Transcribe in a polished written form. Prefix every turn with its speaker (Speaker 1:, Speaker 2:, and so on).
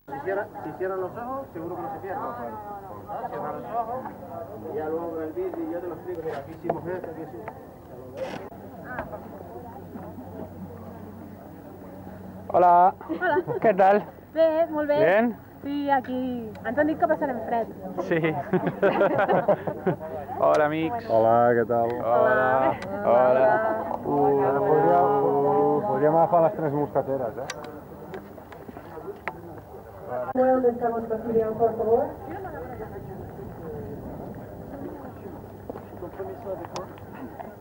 Speaker 1: Si cierran los ojos, seguro que no se pierden. ¿No? Cierran los ojos y ya luego con el vídeo y yo te lo explico. Mira, aquí hicimos esto, aquí hicimos.
Speaker 2: Hola.
Speaker 3: Hola.
Speaker 2: Què tal?
Speaker 3: Bé, molt bé.
Speaker 2: Bien?
Speaker 3: Sí, aquí ens han dit que passarem fred.
Speaker 2: Sí. Hola, amics.
Speaker 4: Hola, què tal?
Speaker 2: Hola. Hola.
Speaker 4: Podríem agafar les tres mosqueteres, eh?
Speaker 5: ¿Dónde estamos, Basilio, por favor?
Speaker 1: Compromiso de